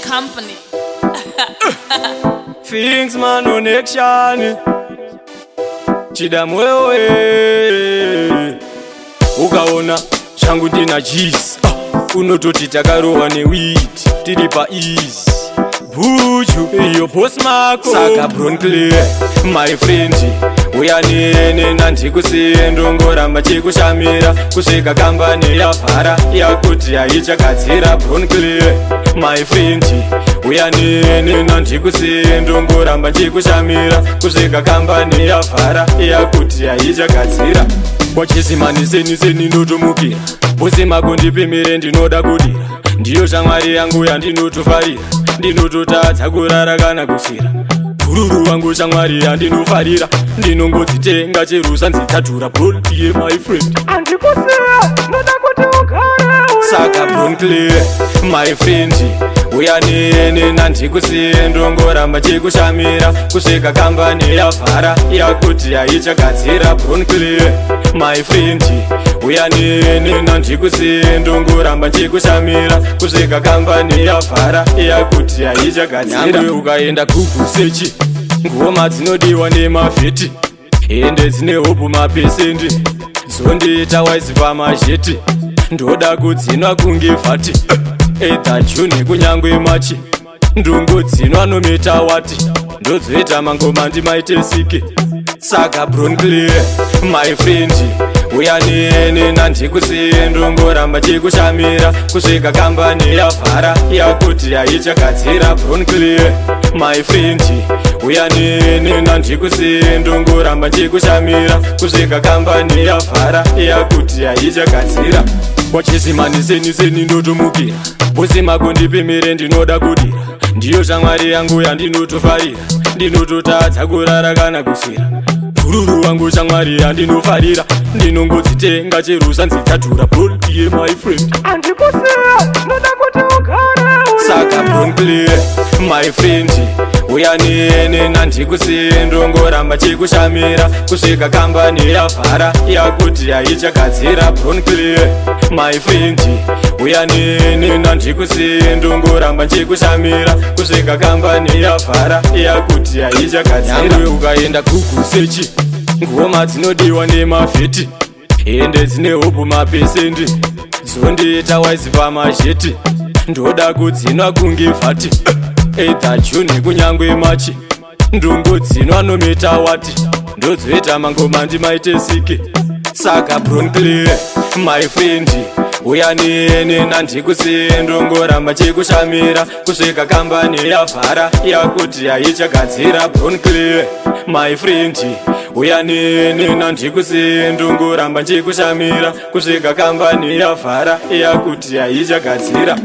company. Feelings man connection. Chida mwewe ukaona changu ndina cheese unototi takarowa newiti tiri paeasy buju iyo boss mako saka Bronkley my friend uya nene nandikusiye ndongoramba chikushamira kusvika kambani yavhara yakuti haichagadzira Bronkley my friend uya nene nandikusiye ndongoramba chikushamira kusvika kambani yavhara yakuti haichagadzira wachizimaniseni ndotomukira bose mako ndipemere ndinoda kudira ndiyo shamwari yangu yandinotofarira ndinototadza kurara kana kusira gururu wangu shamwari yandinofarira ndinongodzitenga cherusa nzitsatura Bronkley my friend andikusiya ndoda kuti ugare saka Bronkley my friend uya nene nandikusiye ndongoramba chikushamira kusvika kambani yavhara yakuti haichagadzira Bronkley my friend uya nene nandikusiye ndongoramba chikushamira kusvika kambani yavhara yakuti haichagadzira nyangwe ukaenda kugusechi ngoma dzinodiwa nemavheti hende dzine hopu mapesendi dzondiita wise pamazheti ndoda kudzinwa kunge vhati edha juni kunyangwe machi ndongodzinwa nometa wati ndodzoita mangoma ndimaite siki saka Bronkley my friend uya nene nandikusiye ndongoramba chikushamira kusvika kambani yavhara yakuti haichagadzira Bronkley my friend uya nene nandikusiye ndongoramba chikushamira kusvika kambani yavhara yakuti haichagadzira wachizimaniseni ndotomukira bose mako ndipemere ndinoda kudira ndiyo shamwari yangu yandinotofarira ndinototadza kurara kana kusira gururu wangu shamwari yandinofarira ndinongodzitenga cherusa nzitsatura Bronkley my friend andikusiya ndoda kuti ugare saka Bronkley my friend uya nene nandikusiye ndongoramba chikushamira kusvika kambani yavhara yakuti haichagadzira Bronkley my friend uya nene nandikusiye ndongoramba chikushamira kusvika kambani yavhara yakuti haichagadzira nyangwe ukaenda kugusechi ngoma dzinodiwa nemavheti hende dzine hopu mapesendi dzondiita wise pamazheti ndoda kudzinwa kunge vhati edha juni kunyangwe machi ndongodzinwa nometa wati ndodzoita mangoma ndimaite siki saka Bronkley my friend uya nene nandikusiye ndongoramba chikushamira kusvika kambani yavhara yakuti haichagadzira Bronkley my friend uya nene nandikusiye ndongoramba chikushamira kusvika kambani yavhara yakuti haichagadzira